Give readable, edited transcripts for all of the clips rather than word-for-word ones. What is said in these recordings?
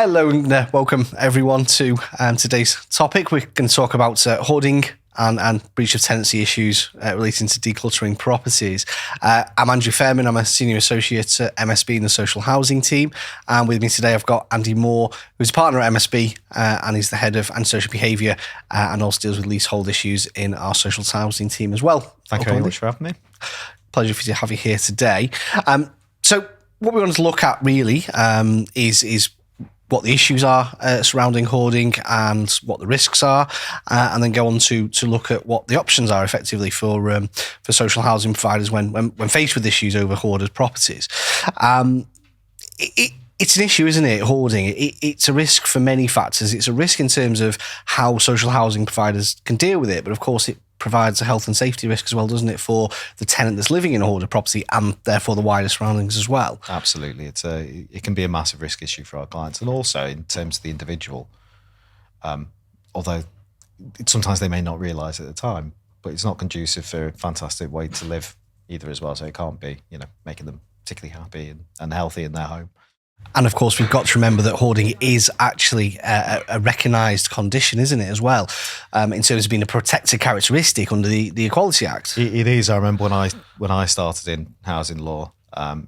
Hello and welcome everyone to today's topic. We're going to talk about hoarding and breach of tenancy issues relating to decluttering properties. I'm Andrew Fairman. I'm a senior associate at MSB in the social housing team. And with me today, I've got Andy Moore, who's a partner at MSB and he's the head of antisocial behaviour and also deals with leasehold issues in our social housing team as well. Thank you very much for having me. Pleasure for you to have you here today. So what we want to look at really is what the issues are surrounding hoarding and what the risks are, and then go on to look at what the options are effectively for social housing providers when faced with issues over hoarded properties. It's an issue, isn't it, hoarding? It's a risk for many factors. It's a risk in terms of how social housing providers can deal with it, but of course it provides a health and safety risk as well, doesn't it, for the tenant that's living in a hoarded property and therefore the wider surroundings as well. Absolutely. It can be a massive risk issue for our clients, and also in terms of the individual, although sometimes they may not realise at the time, but it's not conducive for a fantastic way to live either as well. So it can't be, making them particularly happy and healthy in their home. And of course, we've got to remember that hoarding is actually a recognised condition, isn't it, as well, in terms of being a protected characteristic under the Equality Act. It is. I remember when I started in housing law,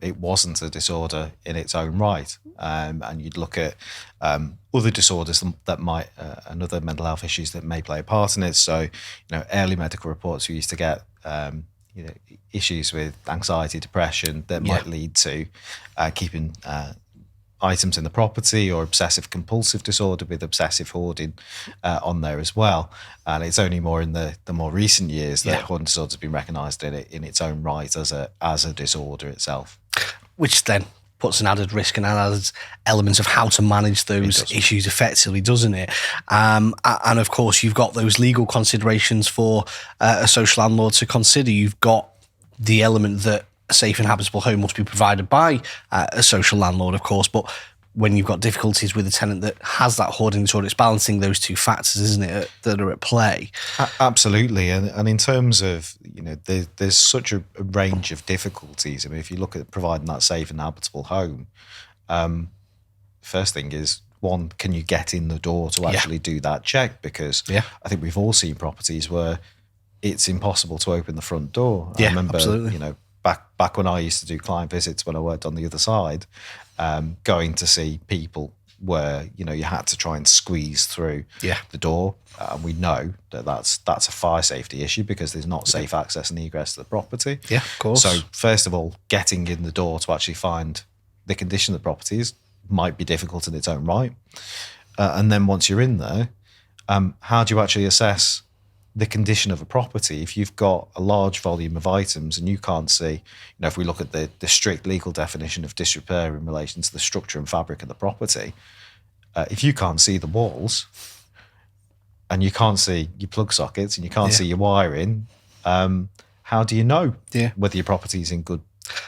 it wasn't a disorder in its own right, and you'd look at other disorders that might and other mental health issues that may play a part in it. So, early medical reports we used to get. Issues with anxiety, depression that might lead to keeping items in the property, or obsessive compulsive disorder with obsessive hoarding on there as well. And it's only more in the more recent years that hoarding disorder has been recognised in its own right as a disorder itself. Which then puts an added risk and added elements of how to manage those issues effectively, doesn't it? And of course, you've got those legal considerations for a social landlord to consider. You've got the element that a safe and habitable home must be provided by a social landlord, of course, but when you've got difficulties with a tenant that has that hoarding disorder, it's balancing those two factors, isn't it, that are at play? Absolutely. And in terms of, there's such a range of difficulties. I mean, if you look at providing that safe and habitable home, first thing is, one, can you get in the door to actually do that check? Because I think we've all seen properties where it's impossible to open the front door. I remember, absolutely. Back when I used to do client visits when I worked on the other side, going to see people where, you had to try and squeeze through the door. And we know that that's a fire safety issue because there's not safe access and egress to the property. Yeah, of course. So first of all, getting in the door to actually find the condition of the properties might be difficult in its own right. And then once you're in there, how do you actually assess the condition of a property if you've got a large volume of items and you can't see, if we look at the strict legal definition of disrepair in relation to the structure and fabric of the property, if you can't see the walls and you can't see your plug sockets and you can't see your wiring, how do you know whether your property is in good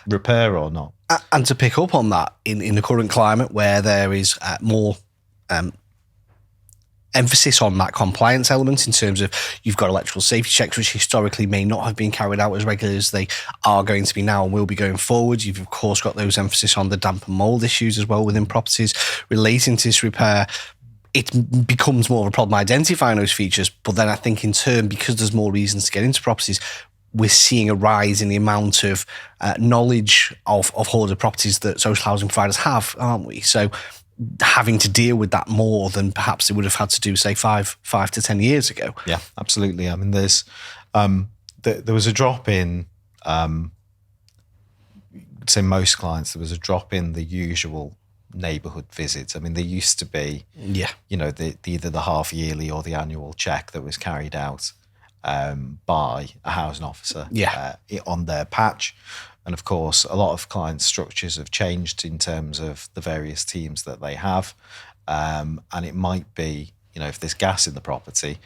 repair or not? And to pick up on that, in the current climate where there is more emphasis on that compliance element in terms of you've got electrical safety checks, which historically may not have been carried out as regularly as they are going to be now and will be going forward. You've, of course, got those emphasis on the damp and mould issues as well within properties relating to this repair. It becomes more of a problem identifying those features. But then I think in turn, because there's more reasons to get into properties, we're seeing a rise in the amount of knowledge of hoarded properties that social housing providers have, aren't we? So having to deal with that more than perhaps they would have had to do, say, 5 to 10 years ago. Yeah, absolutely. I mean, there's there was a drop in, say most clients, there was a drop in the usual neighbourhood visits. I mean, there used to be, either the half yearly or the annual check that was carried out by a housing officer on their patch. And of course, a lot of client structures have changed in terms of the various teams that they have. And it might be, if there's gas in the property,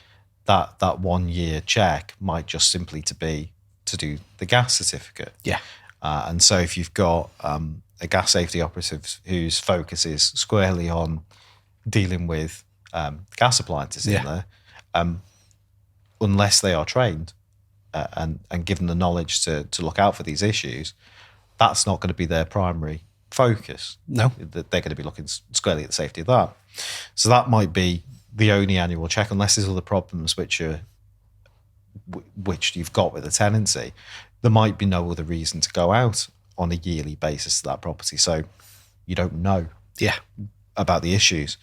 that 1 year check might just simply to do the gas certificate. Yeah. And so if you've got a gas safety operative whose focus is squarely on dealing with gas appliances in there, unless they are trained and given the knowledge to look out for these issues, that's not going to be their primary focus. No. They're going to be looking squarely at the safety of that. So that might be the only annual check, unless there's other problems which you've got with the tenancy. There might be no other reason to go out on a yearly basis to that property. So you don't know about the issues.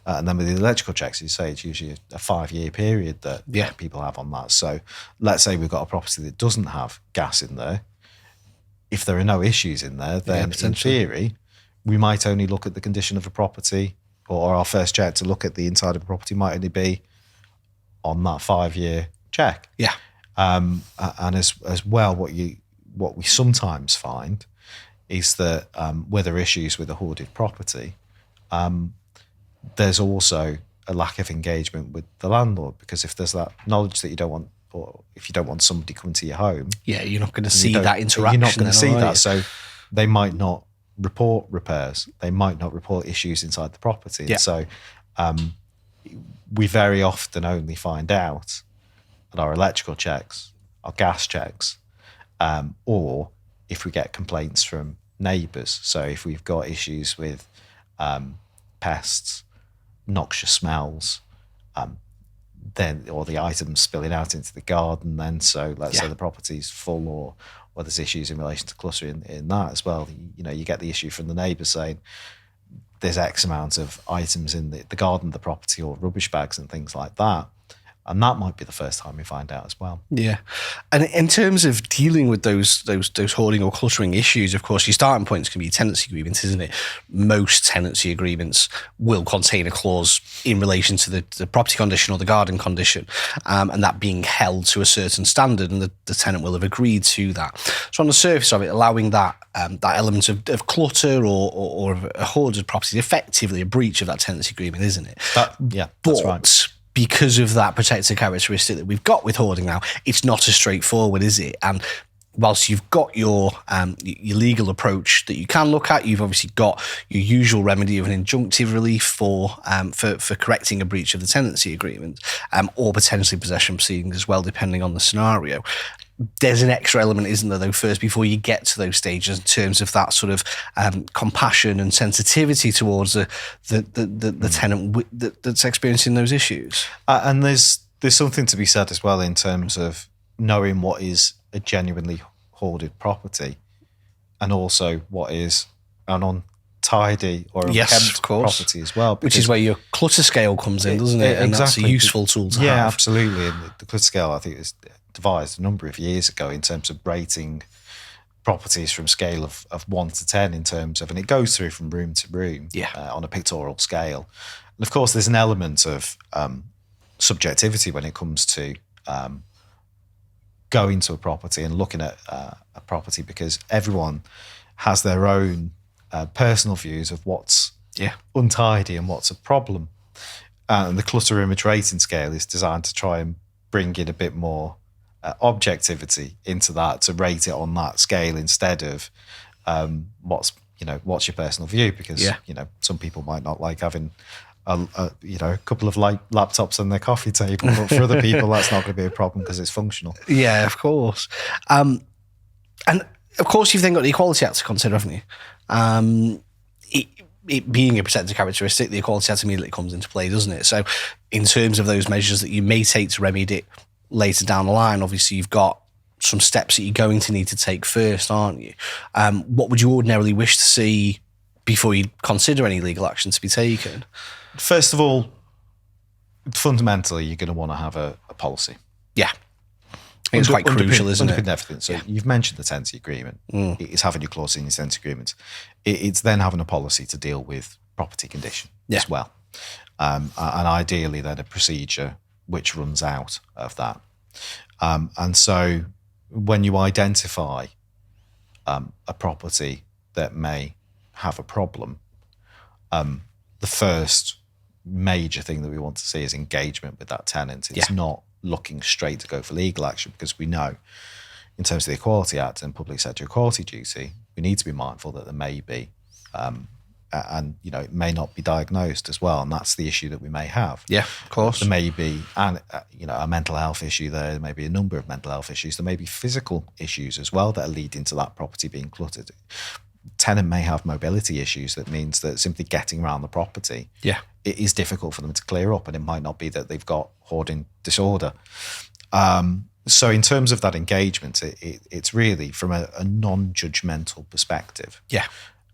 And then with the electrical checks, you say it's usually a 5-year period that people have on that. So let's say we've got a property that doesn't have gas in there. If there are no issues in there, then in theory, we might only look at the condition of a property, or our first check to look at the inside of a property might only be on that 5-year check. Yeah. And as well, what we sometimes find is that where there are issues with a hoarded property, there's also a lack of engagement with the landlord, because if there's that knowledge that you don't want, or if you don't want somebody coming to your home, you're not going to see that interaction. You're not going to see that. So they might not report repairs. They might not report issues inside the property. And so we very often only find out at our electrical checks, our gas checks, or if we get complaints from neighbours. So if we've got issues with pests, noxious smells, then, or the items spilling out into the garden, then, so let's say the property's full, or there's issues in relation to cluttering in that as well. You get the issue from the neighbour saying there's X amount of items in the garden of the property, or rubbish bags and things like that. And that might be the first time we find out as well. Yeah. And in terms of dealing with those hoarding or cluttering issues, of course, your starting point is going to be tenancy agreements, isn't it? Most tenancy agreements will contain a clause in relation to the property condition or the garden condition, and that being held to a certain standard, and the tenant will have agreed to that. So on the surface of it, allowing that element of clutter or of a hoarded property is effectively a breach of that tenancy agreement, isn't it? That's right. Because of that protected characteristic that we've got with hoarding now, it's not as straightforward, is it? And whilst you've got your legal approach that you can look at, you've obviously got your usual remedy of an injunctive relief for correcting a breach of the tenancy agreement, or potentially possession proceedings as well, depending on the scenario. There's an extra element, isn't there, though, first, before you get to those stages, in terms of that sort of compassion and sensitivity towards the tenant that's experiencing those issues. And there's something to be said as well in terms of knowing what is a genuinely hoarded property, and also what is an untidy or unkempt property as well. Which is where your clutter scale comes in, doesn't it? And exactly. That's a useful tool to have. Yeah, absolutely. And the clutter scale, I think, is devised a number of years ago in terms of rating properties from scale of 1 to 10 in terms of, and it goes through from room to room on a pictorial scale. And of course, there's an element of subjectivity when it comes to going to a property and looking at a property, because everyone has their own personal views of what's untidy and what's a problem. And the clutter image rating scale is designed to try and bring in a bit more objectivity into that, to rate it on that scale instead of what's your personal view, because some people might not like having a couple of laptops on their coffee table, but for other people that's not going to be a problem because it's functional. Yeah, of course. And of course you've then got the Equality Act to consider, haven't you? It being a protected characteristic, the Equality Act immediately comes into play, doesn't it? So in terms of those measures that you may take to remedy it later down the line, obviously you've got some steps that you're going to need to take first, aren't you? What would you ordinarily wish to see before you consider any legal action to be taken? First of all, fundamentally, you're going to want to have a policy. Yeah. It's quite crucial, isn't it? Everything. So you've mentioned the tenancy agreement. It's having your clause in your tenancy agreement. It's then having a policy to deal with property condition as well. And ideally then a procedure which runs out of that. And so when you identify a property that may have a problem, the first major thing that we want to see is engagement with that tenant. It's not looking straight to go for legal action, because we know in terms of the Equality Act and public sector equality duty, we need to be mindful that there may be and it may not be diagnosed as well, and that's the issue that we may have. Yeah, of course. There may be a mental health issue there may be a number of mental health issues, there may be physical issues as well that are leading to that property being cluttered. tenant may have mobility issues. That means that simply getting around the property, it is difficult for them to clear up, and it might not be that they've got hoarding disorder. So in terms of that engagement, it's really from a non-judgmental perspective. Yeah.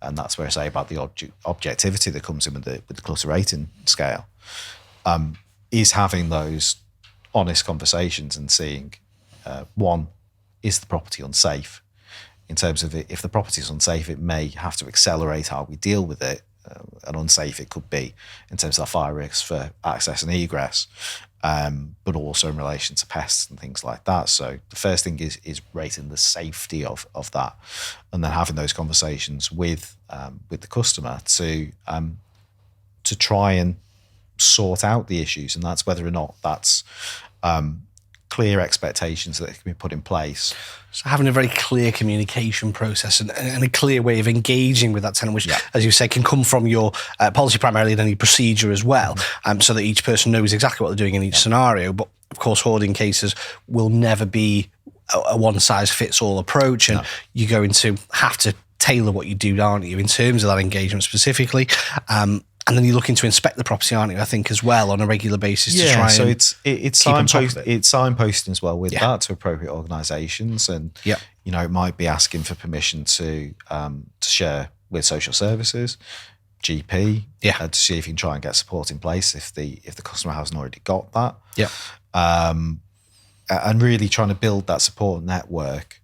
And that's where I say about the objectivity that comes in with the clutter rating scale, is having those honest conversations and seeing, one, is the property unsafe? In terms of if the property is unsafe, it may have to accelerate how we deal with it. And unsafe it could be in terms of fire risks for access and egress, but also in relation to pests and things like that. So the first thing is rating the safety of that, and then having those conversations with the customer to try and sort out the issues, and that's whether or not that's clear expectations that can be put in place. So having a very clear communication process and a clear way of engaging with that tenant, which, as you say, can come from your policy primarily and any procedure as well, so that each person knows exactly what they're doing in each scenario. But of course, hoarding cases will never be a one-size-fits-all approach, and you're going to have to tailor what you do, aren't you, in terms of that engagement specifically. And then you're looking to inspect the property, aren't you, I think, as well, on a regular basis to try so and it's signposting as well with that to appropriate organisations. And, it might be asking for permission to share with social services, GP, to see if you can try and get support in place if the customer hasn't already got that. And really trying to build that support network,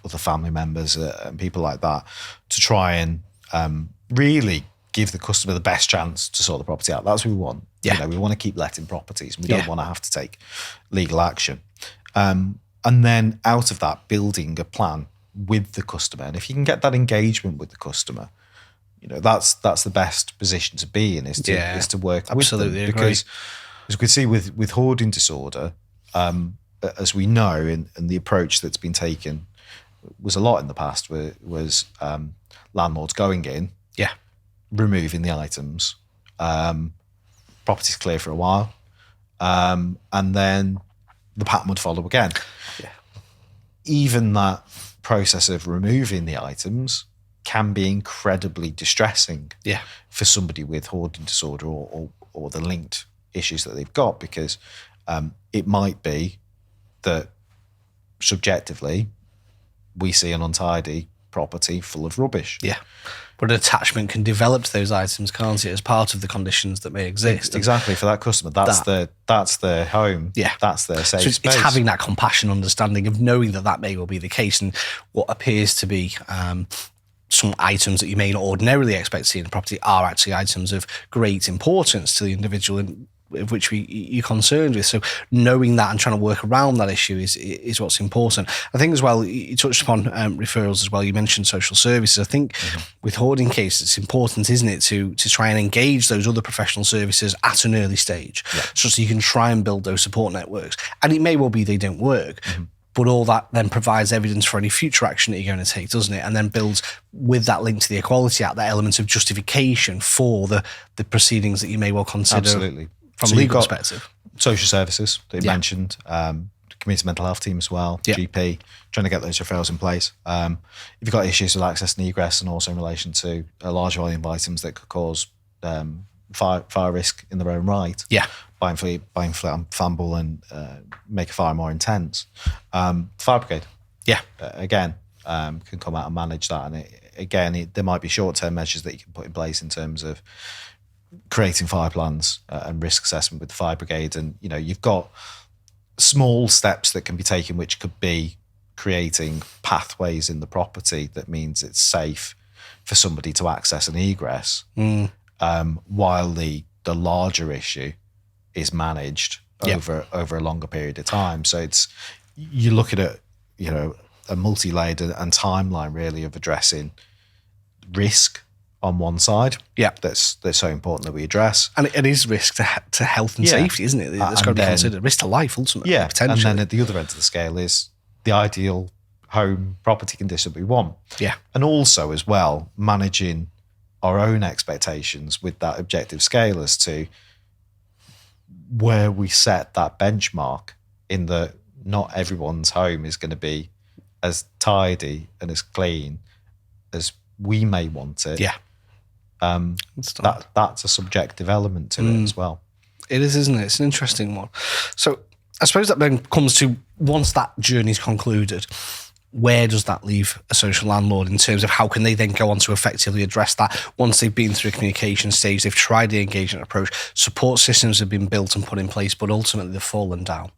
other family members and people like that, to try and really give the customer the best chance to sort the property out. That's what we want. We want to keep letting properties. We don't want to have to take legal action. And then out of that, building a plan with the customer. And if you can get that engagement with the customer, that's the best position to be in, is to work with them. Because as we can see with hoarding disorder, as we know, and the approach that's been taken was a lot in the past, was landlords going in, removing the items, property's clear for a while, and then the pattern would follow again. Even that process of removing the items can be incredibly distressing for somebody with hoarding disorder or the linked issues that they've got, because it might be that subjectively we see an untidy property full of rubbish. But an attachment can develop to those items, can't it, as part of the conditions that may exist? Exactly. For that customer, that's their home. That's their safe space. It's having that compassion, understanding of knowing that may well be the case, and what appears to be some items that you may not ordinarily expect to see in a property are actually items of great importance to the individual and of which you're concerned with. So knowing that and trying to work around that issue is what's important. I think as well, you touched upon referrals as well. You mentioned social services. I think with hoarding cases, it's important, isn't it, to try and engage those other professional services at an early stage, so you can try and build those support networks. And it may well be they don't work, but all that then provides evidence for any future action that you're going to take, doesn't it? And then builds, with that link to the Equality Act, that element of justification for the proceedings that you may well consider. Absolutely. From a legal perspective. Social services that you mentioned, community mental health team as well, GP, trying to get those referrals in place. If you've got issues with access and egress, and also in relation to a large volume of items that could cause fire risk in their own right, by flammable and make a fire more intense, fire brigade, again, can come out and manage that. And there might be short-term measures that you can put in place in terms of creating fire plans and risk assessment with the fire brigade. And you've got small steps that can be taken, which could be creating pathways in the property that means it's safe for somebody to access and egress, while the larger issue is managed over a longer period of time. So you look at it, a multi-layered and timeline really of addressing risk on one side, that's so important that we address, and it is risk to health and safety, isn't it? That's got to be considered. Risk to life, ultimately. Potentially. And then at the other end of the scale is the ideal home property condition that we want. And also as well managing our own expectations with that objective scale as to where we set that benchmark, in that not everyone's home is going to be as tidy and as clean as we may want it. Yeah. That's a subjective element to it as well. It is, isn't it? It's an interesting one. So I suppose that then comes to, once that journey's concluded, where does that leave a social landlord in terms of how can they then go on to effectively address that once they've been through a communication stage, they've tried the engagement approach, support systems have been built and put in place, but ultimately they've fallen down.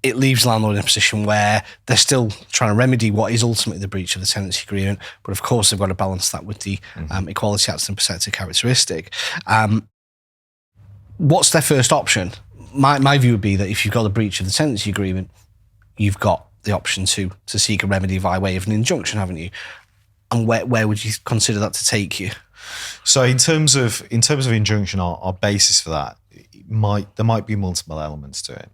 It leaves the landlord in a position where they're still trying to remedy what is ultimately the breach of the tenancy agreement, but of course they've got to balance that with the Equality Act and protected characteristic. What's their first option? My view would be that if you've got a breach of the tenancy agreement, you've got the option to seek a remedy by way of an injunction, haven't you? And where would you consider that to take you? So in terms of injunction, our basis for that, there might be multiple elements to it.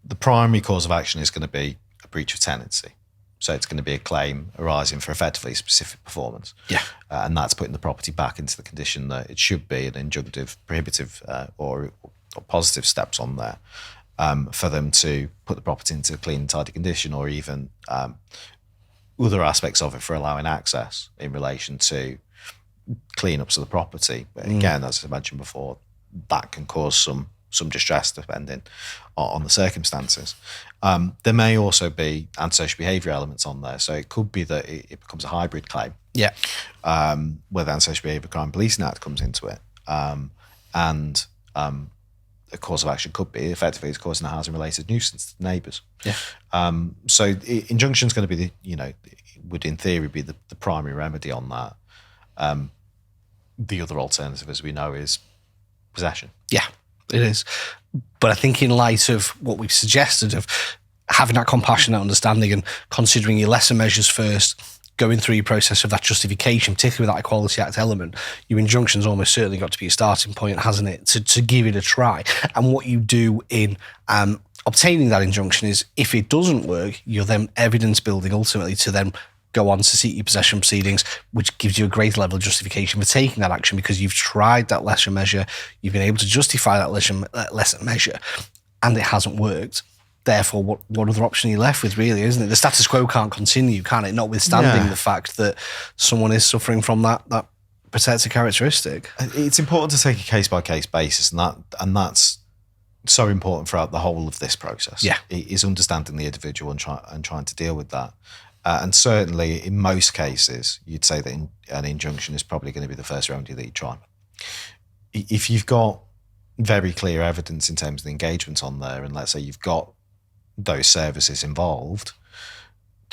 The primary cause of action is going to be a breach of tenancy. So it's going to be a claim arising for effectively specific performance. Yeah. And that's putting the property back into the condition that it should be, an injunctive, prohibitive or positive steps on there for them to put the property into a clean and tidy condition, or even other aspects of it for allowing access in relation to clean-ups of the property. But again, as I mentioned before, that can cause some distress depending on the circumstances. There may also be antisocial behaviour elements on there. So it could be that it becomes a hybrid claim. Yeah. Where the Antisocial Behaviour Crime Policing Act comes into it. And the cause of action could be effectively it's causing a housing-related nuisance to the neighbours. Yeah. So injunction is going to be would in theory be the primary remedy on that. The other alternative, as we know, is possession. Yeah, it is. But I think in light of what we've suggested of having that compassionate understanding and considering your lesser measures first, going through your process of that justification, particularly with that Equality Act element, your injunction's almost certainly got to be a starting point, hasn't it, to give it a try. And what you do in obtaining that injunction is, if it doesn't work, you're then evidence building ultimately to then go on to seek your possession proceedings, which gives you a greater level of justification for taking that action because you've tried that lesser measure, you've been able to justify that lesser measure, and it hasn't worked. Therefore, what other option are you left with, really, isn't it? The status quo can't continue, can it? Notwithstanding the fact that someone is suffering from that protected characteristic. It's important to take a case-by-case basis, and that's so important throughout the whole of this process. Yeah. It is understanding the individual and trying to deal with that. And certainly, in most cases, you'd say that an injunction is probably going to be the first remedy that you try. If you've got very clear evidence in terms of the engagement on there, and let's say you've got those services involved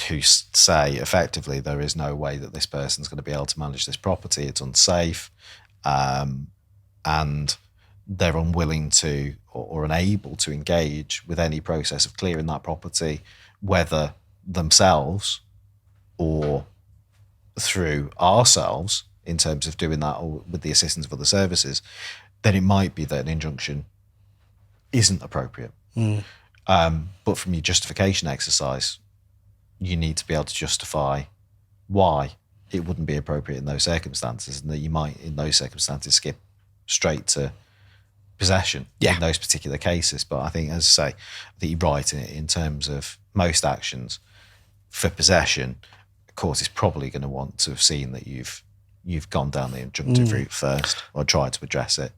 who say effectively there is no way that this person's going to be able to manage this property, it's unsafe, and they're unwilling to or unable to engage with any process of clearing that property, whether themselves or through ourselves in terms of doing that or with the assistance of other services, then it might be that an injunction isn't appropriate. But from your justification exercise, you need to be able to justify why it wouldn't be appropriate in those circumstances, and that you might, in those circumstances, skip straight to possession in those particular cases. But I think, as I say, I think you're right in terms of most actions. For possession, the court is probably going to want to have seen that you've gone down the injunctive route first, or tried to address it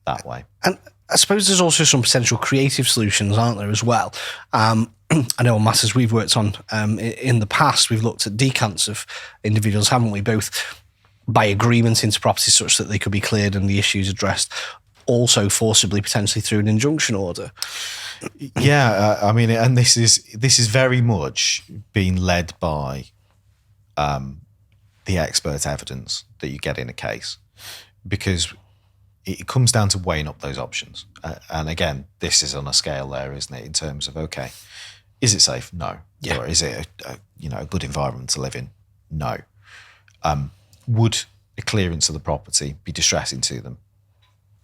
that way. And I suppose there's also some potential creative solutions, aren't there, as well? I know on matters we've worked on in the past, we've looked at decants of individuals, haven't we? Both by agreement into properties such that they could be cleared and the issues addressed, also forcibly potentially through an injunction order. Yeah, I mean, and this is very much being led by the expert evidence that you get in a case, because it comes down to weighing up those options. And again, this is on a scale there, isn't it? In terms of, okay, is it safe? No. Yeah. Or is it a good environment to live in? No. Would a clearance of the property be distressing to them?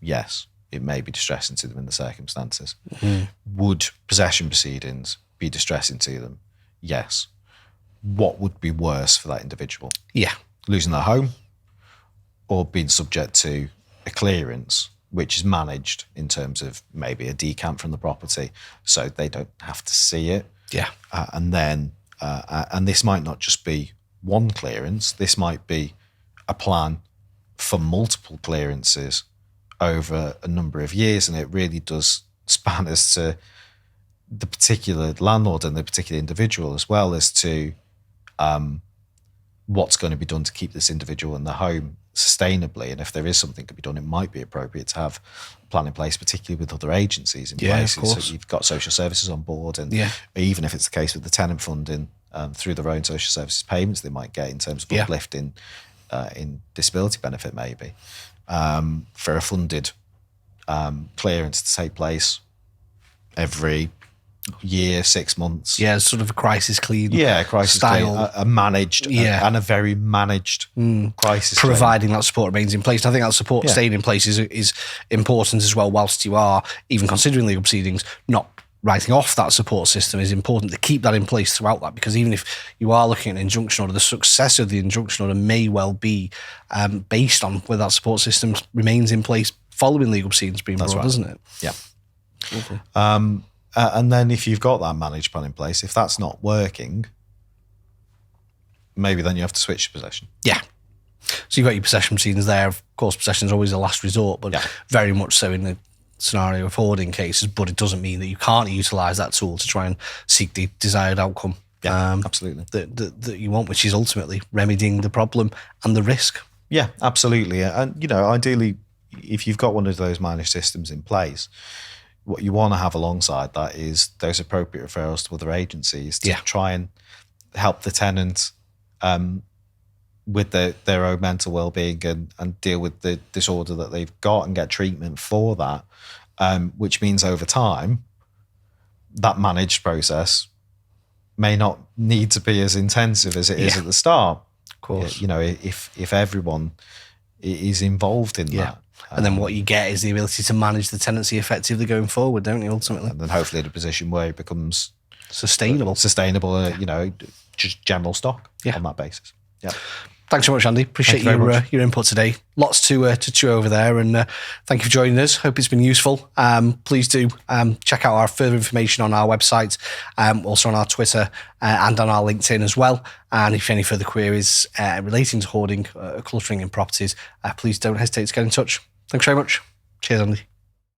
Yes, it may be distressing to them in the circumstances. Would possession proceedings be distressing to them? Yes. What would be worse for that individual? Yeah. Losing their home, or being subject to a clearance which is managed in terms of maybe a decant from the property so they don't have to see it. Yeah. And then, and this might not just be one clearance. This might be a plan for multiple clearances over a number of years, and it really does span as to the particular landlord and the particular individual, as well as to what's going to be done to keep this individual in the home sustainably. And if there is something to be done, it might be appropriate to have a plan in place, particularly with other agencies in place. So you've got social services on board, and even if it's the case with the tenant funding through their own social services payments they might get in terms of uplift in disability benefit, maybe for a funded clearance to take place every year, 6 months. Yeah, sort of a crisis clean. Yeah, crisis style. clean, a managed and a very managed crisis providing that support remains in place. And I think that support staying in place is important as well, whilst you are even considering legal proceedings. Not writing off that support system is important to keep that in place throughout that, because even if you are looking at an injunction order, the success of the injunction order may well be based on whether that support system remains in place following legal proceedings being brought, isn't it? Yeah. Okay. And then if you've got that managed plan in place, if that's not working, maybe then you have to switch to possession. Yeah. So you've got your possession proceedings there. Of course, possession is always a last resort, but very much so in the scenario of hoarding cases. But it doesn't mean that you can't utilise that tool to try and seek the desired outcome. Yeah, absolutely. That you want, which is ultimately remedying the problem and the risk. Yeah, absolutely. And, you know, ideally, if you've got one of those managed systems in place, what you want to have alongside that is those appropriate referrals to other agencies to try and help the tenant with their own mental well-being and deal with the disorder that they've got and get treatment for that, which means over time, that managed process may not need to be as intensive as it is at the start. Of course. You know, if everyone is involved in that. And then what you get is the ability to manage the tenancy effectively going forward, don't you, ultimately? And then hopefully in a position where it becomes sustainable, you know, just general stock on that basis. Yeah. Thanks so much, Andy. Appreciate your input today. Lots to chew over there, and thank you for joining us. Hope it's been useful. Please do check out our further information on our website, also on our Twitter and on our LinkedIn as well. And if any further queries relating to hoarding, cluttering in properties, please don't hesitate to get in touch. Thanks very much. Cheers, Andy.